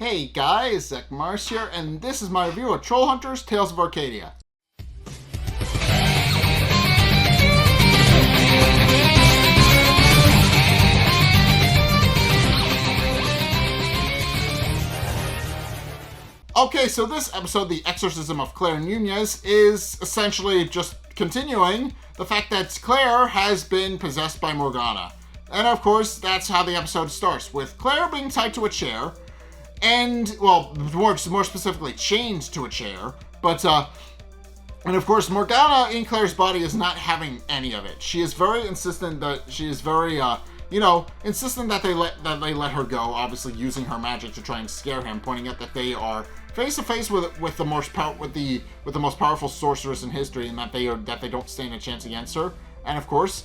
Hey guys, Zack here, and this is my review of Trollhunters, Tales of Arcadia. Okay, so this episode, The Exorcism of Claire Nunez, is essentially just continuing the fact that Claire has been possessed by Morgana. And of course, that's how the episode starts, with Claire being tied to a chair, and, well, more specifically, chained to a chair, but, and of course, Morgana in Claire's body is not having any of it. She is very insistent that, insistent that they let her go, obviously using her magic to try and scare him, pointing out that they are face to face with the most powerful sorceress in history, and that they don't stand a chance against her. And of course,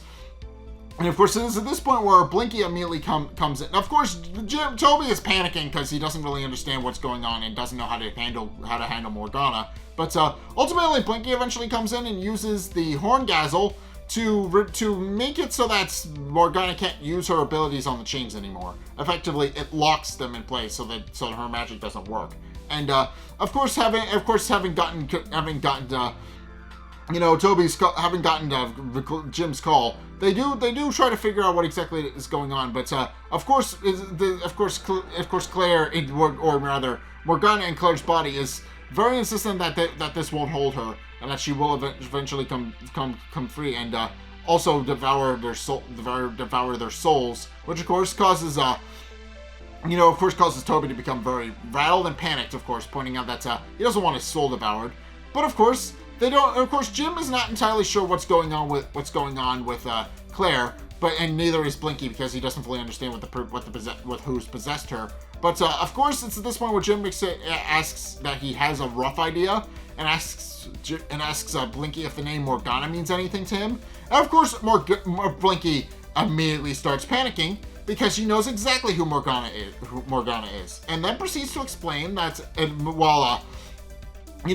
it is at this point where Blinky immediately comes in. Of course, Toby is panicking because he doesn't really understand what's going on and doesn't know how to handle Morgana. But ultimately, Blinky eventually comes in and uses the Horngazzle to make it so that Morgana can't use her abilities on the chains anymore. Effectively, it locks them in place so that her magic doesn't work. And of course, having gotten Jim's call, they do try to figure out what exactly is going on. But of course, Claire, or rather Morgana in Claire's body, is very insistent that this won't hold her, and that she will eventually come free, and also devour their souls, which of course causes Toby to become very rattled and panicked, of course, pointing out that he doesn't want his soul devoured. But of course, Jim is not entirely sure what's going on with Claire, and neither is Blinky, because he doesn't fully understand who's possessed her. But of course, it's at this point where Jim asks that he has a rough idea, and asks Blinky if the name Morgana means anything to him. And of course, Blinky immediately starts panicking, because she knows exactly who Morgana is, and then proceeds to explain that while the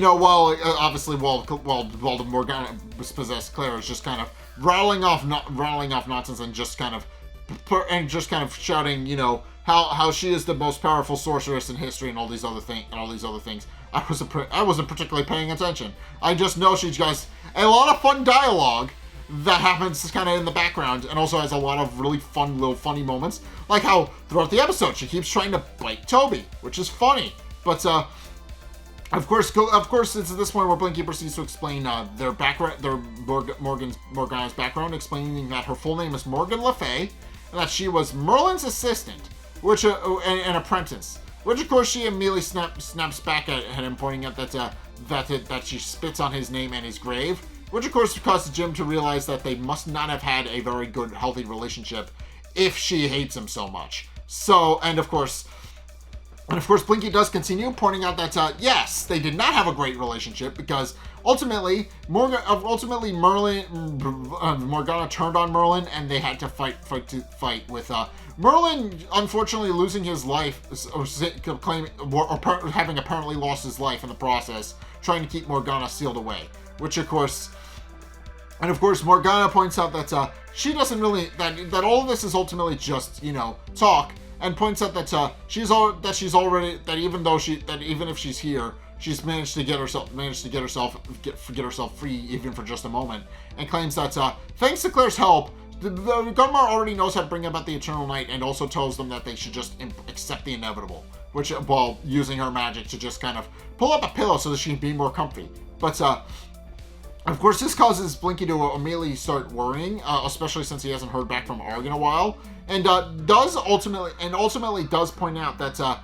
Morgana possessed Claire is just kind of rattling off nonsense and just kind of shouting, how she is the most powerful sorceress in history and all these other things. I wasn't particularly paying attention. I just know she has a lot of fun dialogue that happens kind of in the background, and also has a lot of really fun little funny moments, like how throughout the episode she keeps trying to bite Toby, which is funny. But of course, it's at this point where Blinky proceeds to explain their background, Morgana's background, explaining that her full name is Morgan Le Fay, and that she was Merlin's assistant, which an apprentice. Which of course she immediately snaps back at him, pointing out that she spits on his name and his grave. Which of course causes Jim to realize that they must not have had a very good, healthy relationship if she hates him so much. And of course, Blinky does continue, pointing out that yes, they did not have a great relationship, because ultimately Morgana turned on Merlin, and they had to fight with Merlin unfortunately losing his life, or having apparently lost his life in the process, trying to keep Morgana sealed away. And of course, Morgana points out that she doesn't really, that all of this is ultimately just, talk, and points out that even if she's here, she's managed to get herself free even for just a moment, and claims that thanks to Claire's help, Gunmar already knows how to bring about the Eternal Night, and also tells them that they should just accept the inevitable, which, while using her magic to just kind of pull up a pillow so that she can be more comfy. But of course, this causes Blinky to immediately start worrying, especially since he hasn't heard back from Arg in a while, and ultimately does point out that Arg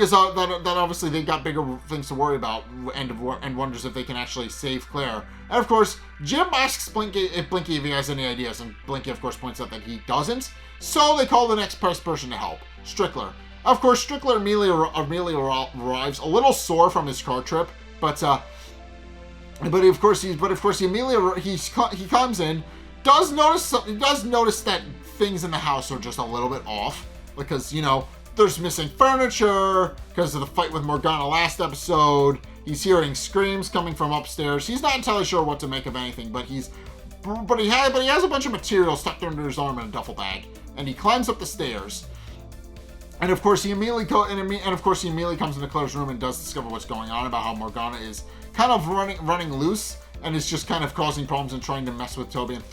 is that obviously they've got bigger things to worry about, and wonders if they can actually save Claire. And of course, Jim asks Blinky if he has any ideas, and Blinky of course points out that he doesn't. So they call the next best person to help, Strickler. Of course, Strickler immediately arrives, a little sore from his car trip, but he comes in, does notice that things in the house are just a little bit off, because there's missing furniture because of the fight with Morgana last episode. He's hearing screams coming from upstairs. He's not entirely sure what to make of anything, but he has a bunch of material stuck under his arm in a duffel bag, and he climbs up the stairs. And of course, he immediately comes into Claire's room and does discover what's going on about how Morgana is kind of running loose and is just kind of causing problems and trying to mess with Toby and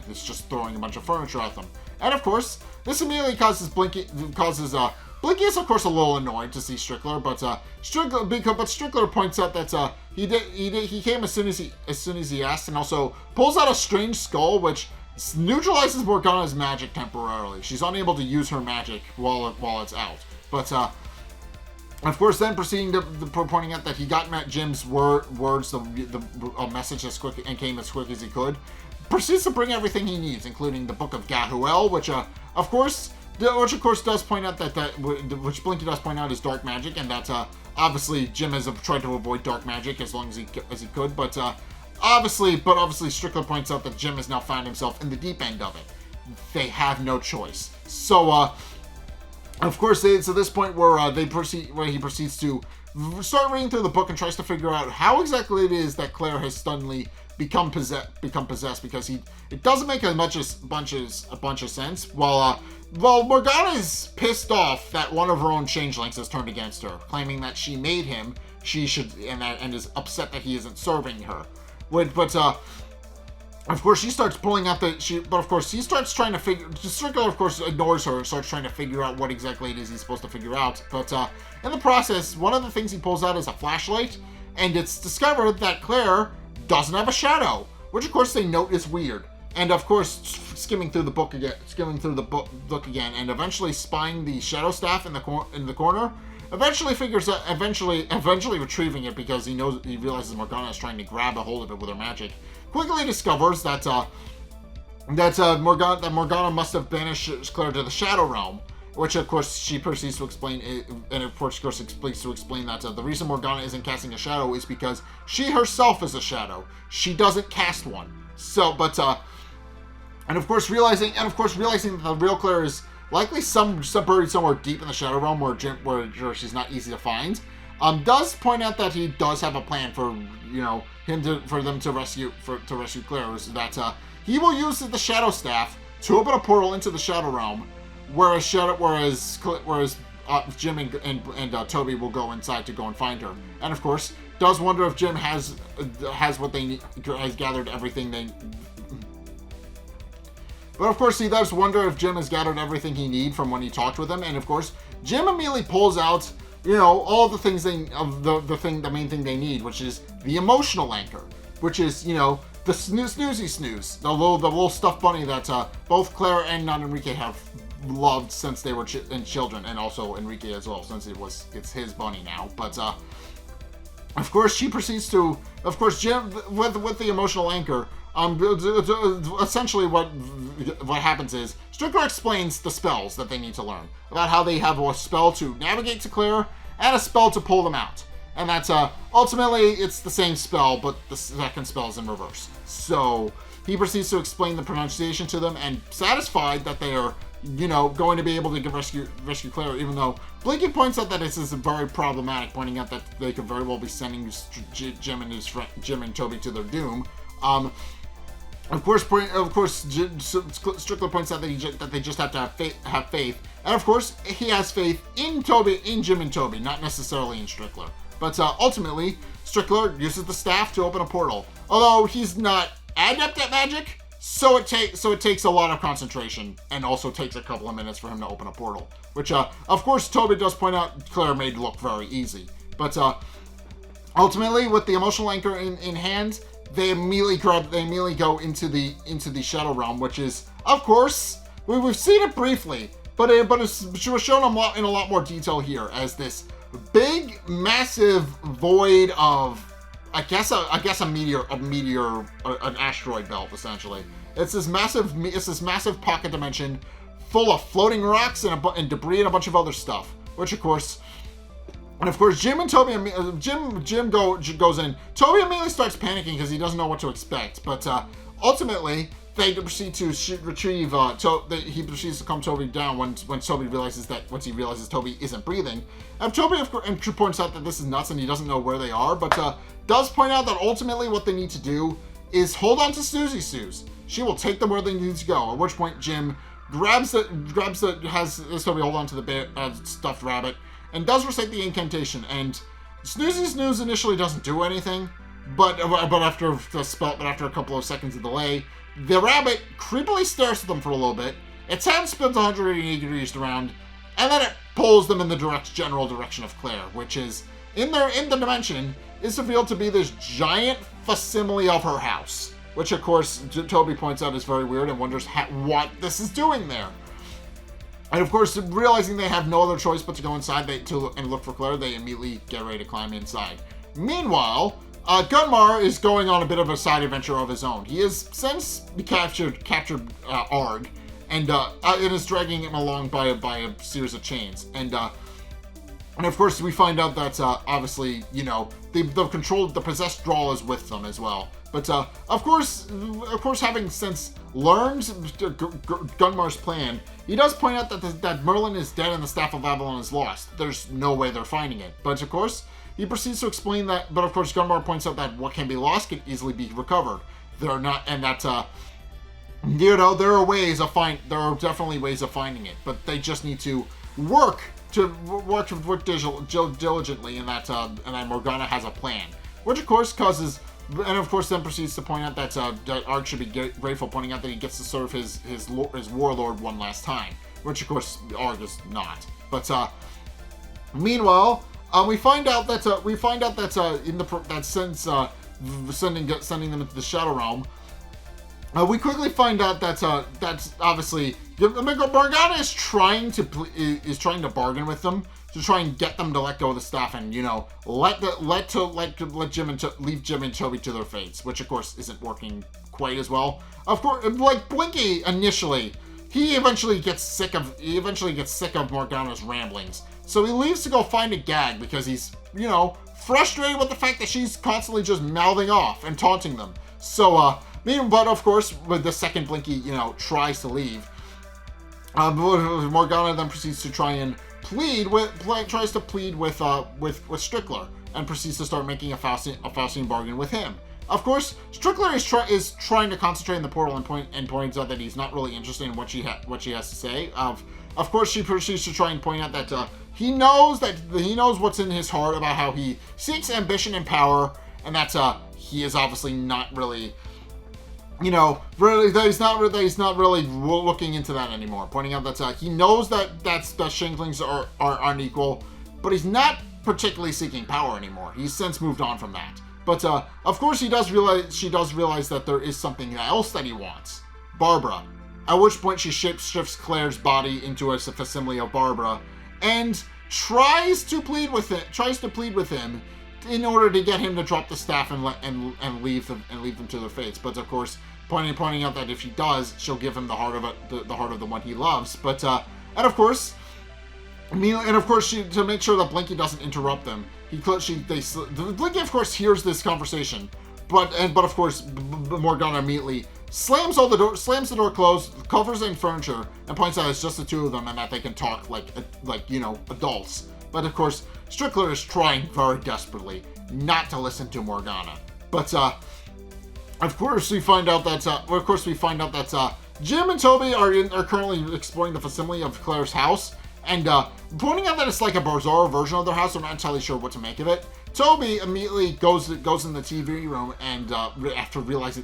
is just throwing a bunch of furniture at them. And of course, this immediately causes Blinky is of course a little annoyed to see Strickler, but Strickler points out that he came as soon as he asked, and also pulls out a strange skull which neutralizes Morgana's magic temporarily. She's unable to use her magic while it's out. But of course, then proceeding to pointing out that he got Jim's words, a message as quick and came as quick as he could. Proceeds to bring everything he needs, including the Book of Gahuel, which of course does point out which Blinky does point out is dark magic, and that obviously Jim has tried to avoid dark magic as long as he could, but obviously Strickler points out that Jim has now found himself in the deep end of it. They have no choice. So of course, it's at this point where he proceeds to start reading through the book and tries to figure out how exactly it is that Claire has suddenly become possessed, because it doesn't make a bunch of sense. While Morgana is pissed off that one of her own changelings has turned against her, claiming that she made him, and is upset that he isn't serving her. But of course, she starts pulling out he starts trying to figure. Strickler, of course, ignores her and starts trying to figure out what exactly it is he's supposed to figure out. But in the process, one of the things he pulls out is a flashlight, and it's discovered that Claire doesn't have a shadow, which of course they note is weird. And of course, skimming through the book again, and eventually spying the shadow staff in the corner. Eventually retrieving it because he realizes Morgana is trying to grab a hold of it with her magic. Quickly discovers that Morgana must have banished Claire to the Shadow Realm, which of course she proceeds to explain, and of course explains that the reason Morgana isn't casting a shadow is because she herself is a shadow. She doesn't cast one. So, and of course realizing that the real Claire is likely buried somewhere deep in the Shadow Realm where she's not easy to find. Does point out that he does have a plan for them to rescue Claire. Is that he will use the Shadow Staff to open a portal into the Shadow Realm, whereas Jim and Toby will go inside to go and find her. And of course, does wonder if Jim has what they need, has gathered everything they. But of course, he does wonder if Jim has gathered everything he needs from when he talked with him. And of course, Jim immediately pulls out, all the things the main thing they need, which is the emotional anchor, which is, the snoozy snooze, the little stuffed bunny that both Claire and Enrique have loved since they were children, and also Enrique as well, since it's his bunny now. But of course, Jim with the emotional anchor. Essentially what happens is Strickler explains the spells that they need to learn, about how they have a spell to navigate to Claire and a spell to pull them out, and that's ultimately it's the same spell, but the second spell is in reverse. So he proceeds to explain the pronunciation to them, and satisfied that they are going to be able to rescue Claire, even though Blinky points out that this is very problematic, pointing out that they could very well be sending Jim and Toby to their doom. Of course, Strickler points out that they just have to have faith, and of course, he has faith in Jim and Toby, not necessarily in Strickler. But ultimately, Strickler uses the staff to open a portal. Although he's not adept at magic, so it takes a lot of concentration, and also takes a couple of minutes for him to open a portal. Which, of course, Toby does point out Claire made look very easy. But ultimately, with the emotional anchor in hand, they immediately go into the Shadow Realm, which is, of course, we've seen it briefly, but it was shown in a lot more detail here as this big, massive void of, I guess a meteor, an asteroid belt, essentially. It's this massive pocket dimension full of floating rocks and debris and a bunch of other stuff, which of course. And of course, Jim and Toby, Jim goes in. Toby immediately starts panicking because he doesn't know what to expect. But ultimately, they proceed to retrieve. He proceeds to calm Toby down once he realizes Toby isn't breathing. And Toby points out that this is nuts and he doesn't know where they are. But does point out that ultimately what they need to do is hold on to Susie Suze. She will take them where they need to go. At which point, Jim has Toby hold on to the stuffed rabbit, and does recite the incantation. And Snoozy Snooze initially doesn't do anything, but after a couple of seconds of delay, the rabbit creepily stares at them for a little bit. Its head spins 180 degrees around, and then it pulls them in the general direction of Claire, which is in the dimension is revealed to be this giant facsimile of her house, which of course Toby points out is very weird and wonders what this is doing there. And of course, realizing they have no other choice but to go inside and look for Claire, they immediately get ready to climb inside. Meanwhile, Gunmar is going on a bit of a side adventure of his own. He has since captured Arg, and it is dragging him along by a series of chains. And of course, we find out that obviously, the possessed Drawl is with them as well. But of course, having since learned Gunmar's plan, he does point out that Merlin is dead and the Staff of Avalon is lost. There's no way they're finding it. But of course, he proceeds to explain that. But of course, Gunmar points out that what can be lost can easily be recovered. There are not, and that there are definitely ways of finding it. But they just need to work diligently, and that Morgana has a plan, which of course causes. And of course, then proceeds to point out that Arg should be grateful, pointing out that he gets to serve his warlord one last time, which of course Arg is not. But meanwhile, we find out that since sending them into the Shadow Realm, we quickly find out that's obviously Morgana is trying to bargain with them to try and get them to let go of the staff and leave Jim and Toby to their fates, which of course isn't working quite as well. Of course, like Blinky initially, he eventually gets sick of Morgana's ramblings, so he leaves to go find a gag because he's frustrated with the fact that she's constantly just mouthing off and taunting them. So but of course, with the second Blinky tries to leave, Morgana then proceeds to try and plead with Strickler, and proceeds to start making a Faustian bargain with him. Of course, Strickler is trying to concentrate in the portal and points out that he's not really interested in what she has to say. Of course, she proceeds to try and point out that he knows what's in his heart about how he seeks ambition and power, and that he is obviously not really. He's not really looking into that anymore. Pointing out that he knows that Shanklings are unequal, but he's not particularly seeking power anymore. He's since moved on from that. But of course, she does realize that there is something else that he wants, Barbara. At which point, she shifts Claire's body into a facsimile of Barbara, and tries to plead with him in order to get him to drop the staff and leave them to their fates. But of course, pointing out that if she does, she'll give him the heart of the one he loves. But and of course, to make sure that Blinky doesn't interrupt them, Blinky of course hears this conversation, but of course Morgana immediately slams the door closed, covers in furniture, and points out it's just the two of them and that they can talk like adults. But of course, Strickler is trying very desperately not to listen to Morgana. But of course we find out that Jim and Toby are currently exploring the facsimile of Claire's house, and pointing out that it's like a bizarre version of their house. I'm not entirely sure what to make of it. Toby immediately goes in the TV room and after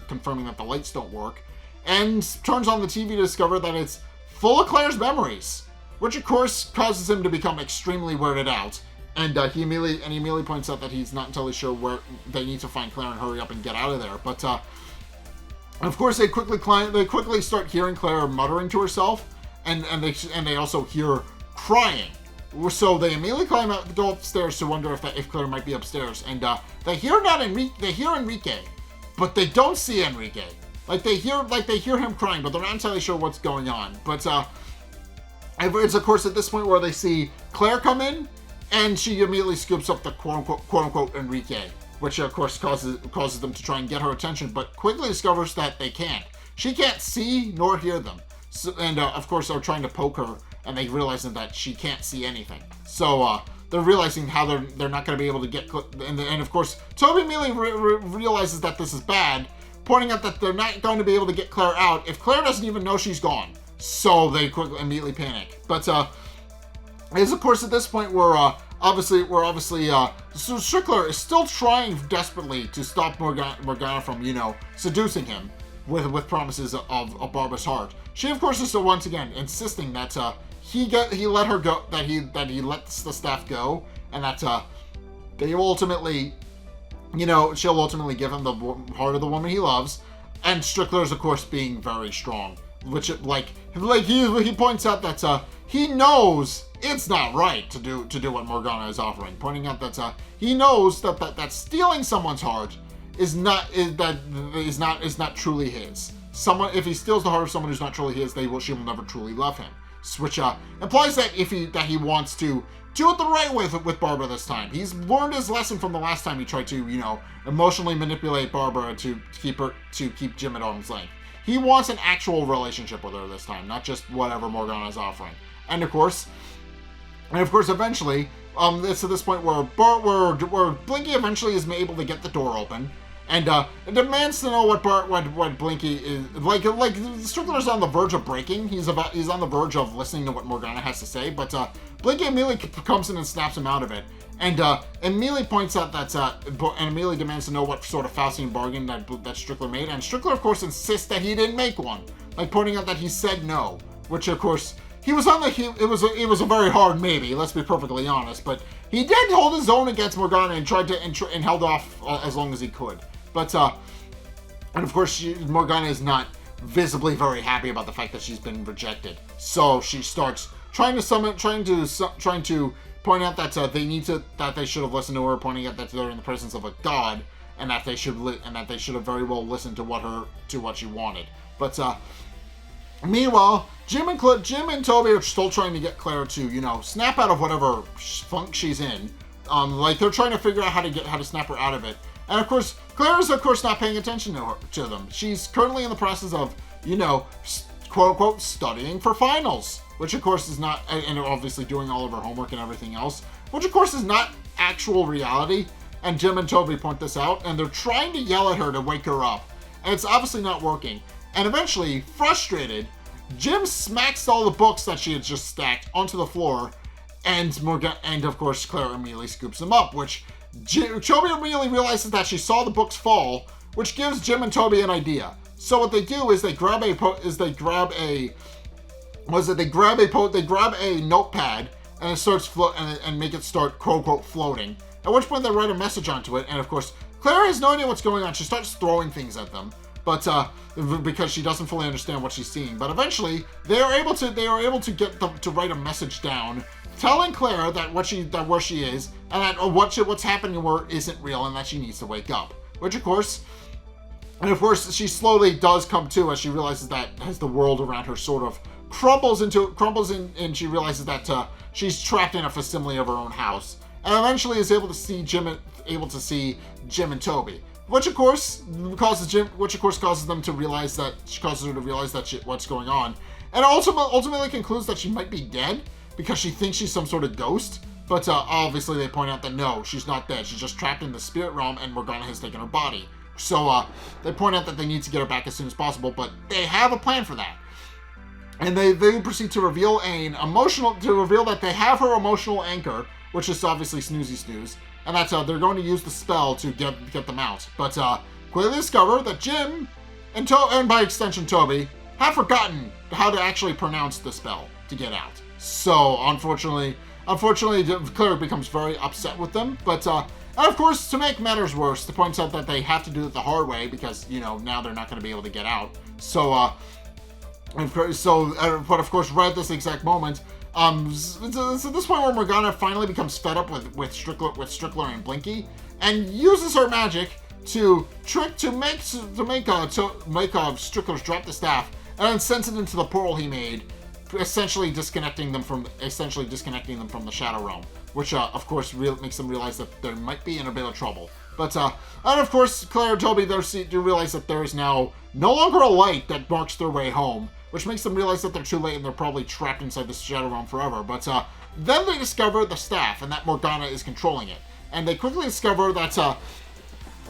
confirming that the lights don't work, and turns on the TV to discover that it's full of Claire's memories, which of course causes him to become extremely weirded out. And he immediately points out that he's not entirely sure where they need to find Claire and hurry up and get out of there. But of course, they quickly start hearing Claire muttering to herself, and they also hear crying. So they immediately go upstairs to wonder if Claire might be upstairs. And they hear Enrique, but they don't see Enrique. They hear him crying, but they're not entirely sure what's going on. But it's of course at this point where they see Claire come in, and she immediately scoops up the quote-unquote Enrique, which of course causes them to try and get her attention, but quickly discovers that they can't. She can't see nor hear them, and of course are trying to poke her, and they realize that she can't see anything. So they're realizing how they're not going to be able to get, and of course Toby immediately realizes that this is bad, pointing out that they're not going to be able to get Claire out if Claire doesn't even know she's gone. So they immediately panic. But it's of course at this point where obviously so Strickler is still trying desperately to stop Morgana from, you know, seducing him with promises of Barbara's heart. She of course is still once again insisting that he let her go, that he lets the staff go, and that they ultimately, you know, she'll ultimately give him the heart of the woman he loves. And Strickler is of course being very strong, which he points out that he knows it's not right to do what Morgana is offering, pointing out that he knows that stealing someone's heart is not truly his. If he steals the heart of someone who's not truly his, she will never truly love him. Which implies that he wants to do it the right way with Barbara this time. He's learned his lesson from the last time he tried to, you know, emotionally manipulate Barbara to keep Jim at arm's length. He wants an actual relationship with her this time, not just whatever Morgana's offering. And of course, eventually, it's to this point where Blinky eventually is able to get the door open, and demands to know what Blinky is like. Strickler's on the verge of breaking. He's on the verge of listening to what Morgana has to say, but Blinky immediately comes in and snaps him out of it, and immediately points out that and immediately demands to know what sort of Faustian bargain that Strickler made. And Strickler of course insists that he didn't make one, like pointing out that he said no, which of course. It was a very hard maybe, let's be perfectly honest, but he did hold his own against Morgana and tried to and held off as long as he could. But and of course Morgana is not visibly very happy about the fact that she's been rejected. So she starts trying to point out that they should have listened to her, pointing out that they're in the presence of a god, and that they should have very well listened to what she wanted. But meanwhile, Jim and Toby are still trying to get Claire to, you know, snap out of whatever funk she's in. They're trying to figure out how to snap her out of it. And of course, Claire is of course not paying attention to them. She's currently in the process of, you know, quote unquote studying for finals, which of course is not, and obviously doing all of her homework and everything else, which of course is not actual reality. And Jim and Toby point this out, and they're trying to yell at her to wake her up, and it's obviously not working. And eventually, frustrated, Jim smacks all the books that she had just stacked onto the floor, and of course Claire immediately scoops them up, which Toby immediately realizes that she saw the books fall, which gives Jim and Toby an idea. So what they do is they grab a notepad and it starts and make it start quote unquote floating. At which point they write a message onto it, and of course Claire has no idea what's going on. She starts throwing things at them, but because she doesn't fully understand what she's seeing. But eventually they are able to get them to write a message down, telling Claire that where she is, and that what's happening to her isn't real, and that she needs to wake up. Which of course she slowly does come to as she realizes that as the world around her sort of crumbles in, and she realizes that she's trapped in a facsimile of her own house, and eventually is able to see Jim and Toby. Which of course causes her to realize what's going on, and ultimately concludes that she might be dead because she thinks she's some sort of ghost. But obviously they point out that no, she's not dead. She's just trapped in the spirit realm, and Morgana has taken her body. So they point out that they need to get her back as soon as possible, but they have a plan for that. And they proceed to reveal that they have her emotional anchor, which is obviously Snoozy Snooze, and that's they're going to use the spell to get them out. But quickly discover that Jim and by extension Toby have forgotten how to actually pronounce the spell to get out. So unfortunately, Claire becomes very upset with them. But and of course, to make matters worse, it points out that they have to do it the hard way because, you know, now they're not going to be able to get out. So but of course, right at this exact moment, it's at this point where Morgana finally becomes fed up with Strickler and Blinky, and uses her magic to make Strickler drop the staff, and then sends it into the portal he made, essentially disconnecting them from the Shadow Realm, which of course makes them realize that they might be in a bit of trouble. But and of course Claire and Toby do realize that there is now no longer a light that marks their way home, which makes them realize that they're too late and they're probably trapped inside the Shadow Realm forever. But then they discover the staff and that Morgana is controlling it, and they quickly discover that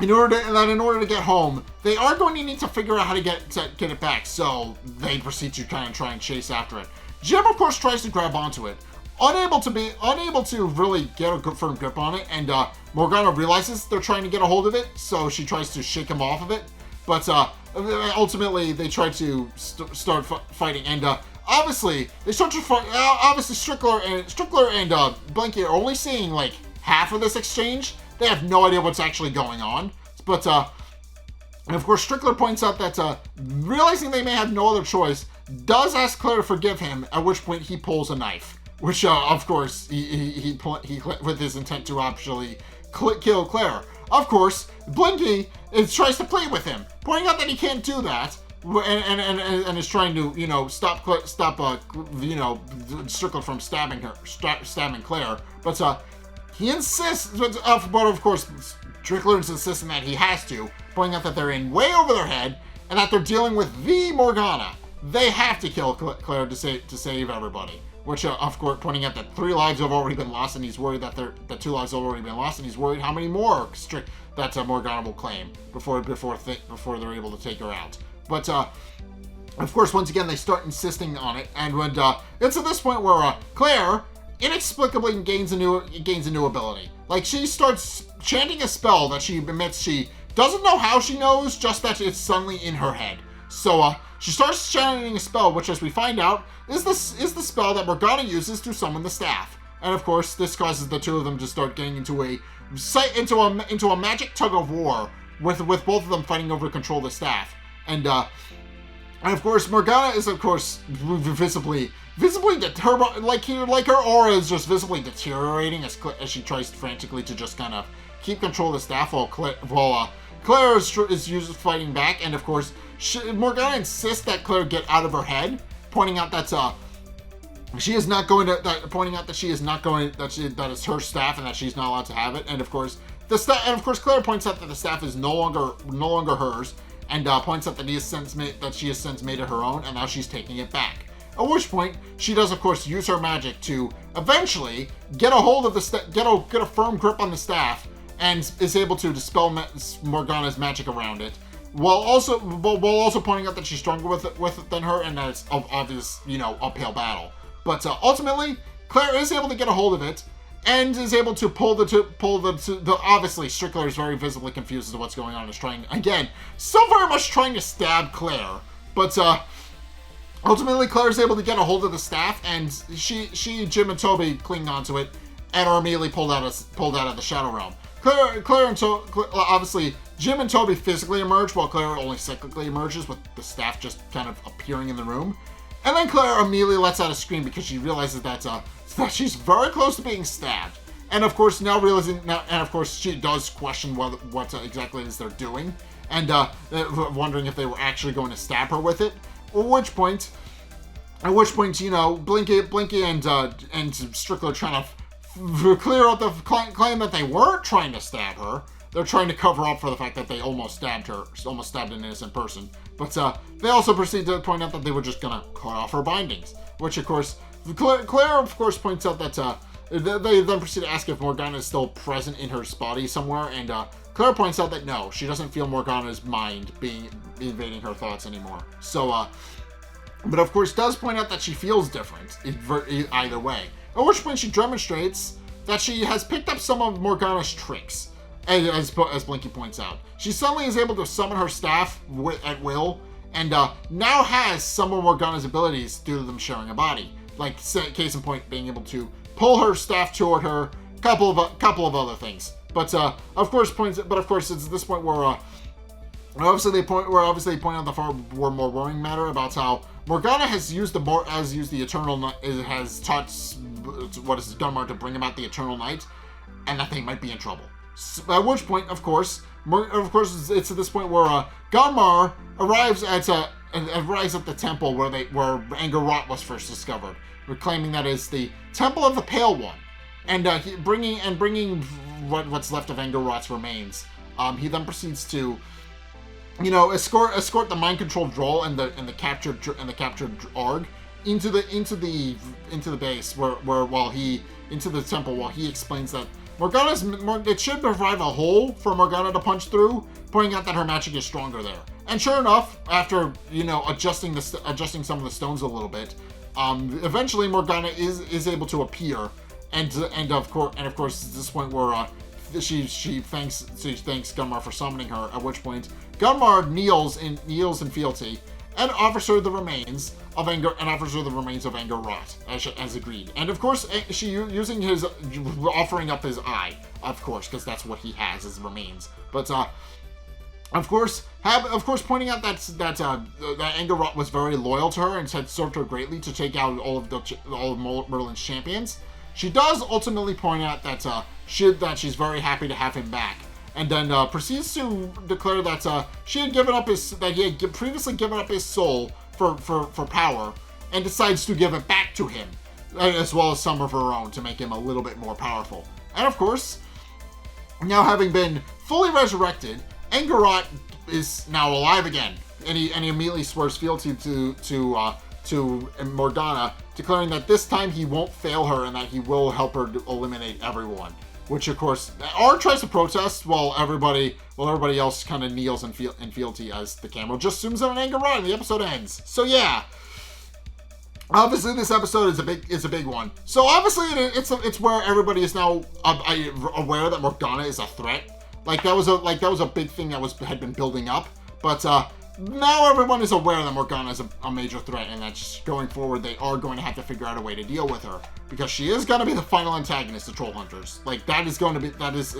in order to get home, they are going to need to figure out how to get it back. So they proceed to kind of try and chase after it. Jim, of course, tries to grab onto it, unable to really get a good firm grip on it. And Morgana realizes they're trying to get a hold of it, so she tries to shake him off of it. But ultimately, they try to start fighting, and obviously they start to fight. Obviously, Strickler and Blinky are only seeing like half of this exchange. They have no idea what's actually going on. But and of course, Strickler points out that realizing they may have no other choice, does ask Claire to forgive him. At which point, he pulls a knife, which of course he with his intent to actually kill Claire. Of course, Blinky tries to plead with him, pointing out that he can't do that, and is trying to, stop Strickler from stabbing Claire. But he insists, but of course, Strickler is insisting that he has to, pointing out that they're in way over their head, and that they're dealing with the Morgana. They have to kill Claire to save everybody. Which, of course, pointing out that 3 lives have already been lost, and he's worried that 2 lives have already been lost, and he's worried how many more that Morgana will claim before they're able to take her out. But, of course, once again, they start insisting on it, and when it's at this point where Claire inexplicably gains a new ability. Like, she starts chanting a spell that she admits she doesn't know how she knows, just that it's suddenly in her head. So, she starts chanting a spell, which, as we find out, is the spell that Morgana uses to summon the staff. And of course, this causes the two of them to start getting into a magic tug of war, with both of them fighting over control of the staff. And of course, Morgana is of course visibly her aura is just visibly deteriorating as she tries frantically to just kind of keep control of the staff while Claire is fighting back. And of course, Morgana insists that Claire get out of her head, pointing out that she is not going to that it's her staff and that she's not allowed to have it. And of course, Claire points out that the staff is no longer hers, and points out that she has since made it her own, and now she's taking it back. At which point, she does of course use her magic to eventually get a hold of get a firm grip on the staff, and is able to dispel Morgana's magic around it, while also pointing out that she's stronger with it than her, and that it's obvious, uphill battle. But ultimately, Claire is able to get a hold of it, and is able to pull the obviously Strickler is very visibly confused as to what's going on, is trying again, so very much trying to stab Claire. But ultimately, Claire is able to get a hold of the staff, and she, Jim, and Toby cling onto it, and are immediately pulled out of the Shadow Realm. Claire and obviously, Jim and Toby physically emerge, while Claire only cyclically emerges, with the staff just kind of appearing in the room. And then Claire immediately lets out a scream because she realizes that she's very close to being stabbed. And of course, she does question what exactly it is they're doing, and wondering if they were actually going to stab her with it. At which point, Blinky and Strickler trying to clear out the claim that they weren't trying to stab her. They're trying to cover up for the fact that they almost stabbed an innocent person. But they also proceed to point out that they were just gonna cut off her bindings, which of course, Claire of course points out that they then proceed to ask if Morgana is still present in her body somewhere, and Claire points out that no, she doesn't feel Morgana's mind invading her thoughts anymore. So, but of course does point out that she feels different either way. At which point she demonstrates that she has picked up some of Morgana's tricks. As Blinky points out, she suddenly is able to summon her staff at will, and now has some of Morgana's abilities due to them sharing a body. Like, case in point, being able to pull her staff toward her, couple of other things. But of course, it's this point where obviously they point out the far more worrying matter about how Morgana has used the Eternal Night, has taught Gunmar to bring about the Eternal Night, and that they might be in trouble. At which point, of course, it's at this point where Gunmar arrives at the temple where Angerot was first discovered, claiming that is the Temple of the Pale One, and bringing what's left of Angerot's remains. He then proceeds to, escort the mind-controlled Droll and the captured Arg into the base where while he into the temple while he explains that it should provide a hole for Morgana to punch through, pointing out that her magic is stronger there. And sure enough, after, adjusting some of the stones a little bit, eventually Morgana is able to appear, and of course at this point where she thanks Gunmar for summoning her. At which point Gunmar kneels in fealty and offers her the remains of Anger Rot as agreed. And of course, she offering up his eye, of course, because that's what he has as remains. But of course, pointing out that Anger Rot was very loyal to her and had served her greatly to take out all of Merlin's champions. She does ultimately point out that she's very happy to have him back, and then proceeds to declare that he had previously given up his soul for power, and decides to give it back to him, as well as some of her own to make him a little bit more powerful. And of course, now having been fully resurrected, Anger Rot is now alive again, and he immediately swears fealty to Morgana, declaring that this time he won't fail her and that he will help her to eliminate everyone. Which, of course, R tries to protest while everybody else kind of kneels in fealty as the camera just zooms in on Anger Rot and the episode ends. So yeah, obviously this episode is a big one. So obviously it's where everybody is now aware that Morgana is a threat. Like that was a big thing that had been building up, but now everyone is aware that Morgana is a major threat, and that just going forward they are going to have to figure out a way to deal with her, because she is going to be the final antagonist of Trollhunters. Like that is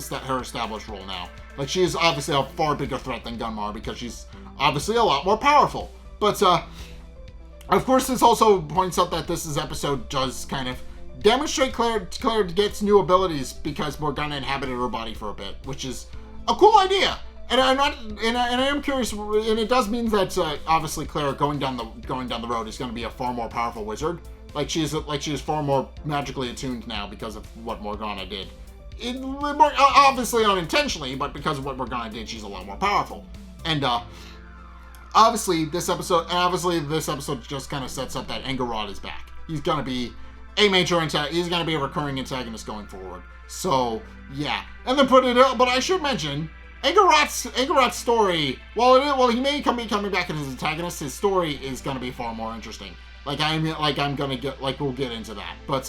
her established role now. Like she is obviously a far bigger threat than Gunmar, because she's obviously a lot more powerful. But of course, this also points out that this episode does kind of demonstrate Claire gets new abilities because Morgana inhabited her body for a bit, which is a cool idea. And I am curious, and it does mean that obviously Claire going down the road is going to be a far more powerful wizard. She is far more magically attuned now because of what Morgana did. Obviously unintentionally, but because of what Morgana did, she's a lot more powerful. And obviously this episode just kind of sets up that Anger Rot is back. He's going to be a major antagonist. He's going to be a recurring antagonist going forward. So yeah, and then but I should mention, Anger Rot's story, while he may be coming back as his antagonist, his story is going to be far more interesting. We'll get into that. But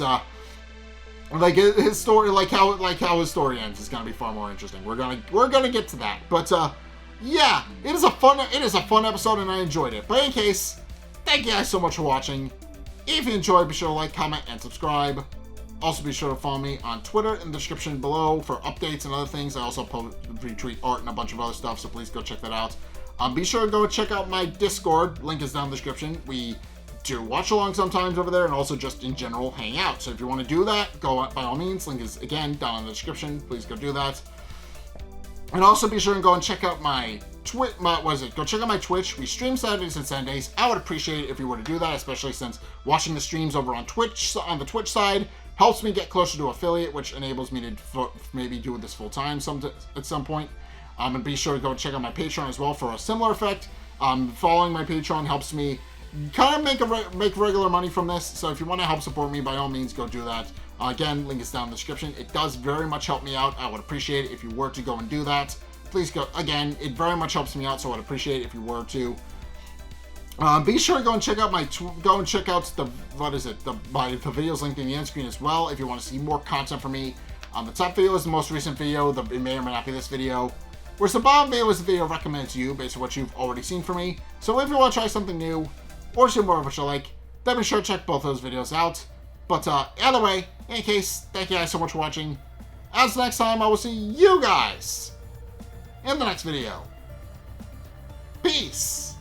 his story, how his story ends is going to be far more interesting. We're gonna get to that. But yeah, it is a fun episode, and I enjoyed it. But in case, thank you guys so much for watching. If you enjoyed, be sure to like, comment, and subscribe. Also, be sure to follow me on Twitter in the description below for updates and other things. I also retweet art and a bunch of other stuff, so please go check that out. Be sure to go check out my Discord. Link is down in the description. We do watch along sometimes over there, and also just in general hang out. So if you want to do that, go by all means. Link is again down in the description. Please go do that. And also be sure and go and check out my Go check out my Twitch. We stream Saturdays and Sundays. I would appreciate it if you were to do that, especially since watching the streams over on Twitch, on the Twitch side, helps me get closer to affiliate, which enables me to maybe do this full time at some point. And be sure to go check out my Patreon as well for a similar effect. Following my Patreon helps me kind of make regular money from this. So if you want to help support me, by all means, go do that. Again, link is down in the description. It does very much help me out. I would appreciate it if you were to go and do that. Please go. Again, it very much helps me out, so I'd appreciate it if you were to. Be sure to go and check out my my videos linked in the end screen as well if you want to see more content from me. The top video is the most recent video. It may or may not be this video. Whereas the bottom video is the video recommended to you based on what you've already seen from me. So if you want to try something new or see more of what you like, then be sure to check both those videos out. But either way, in any case, thank you guys so much for watching. As next time, I will see you guys in the next video. Peace.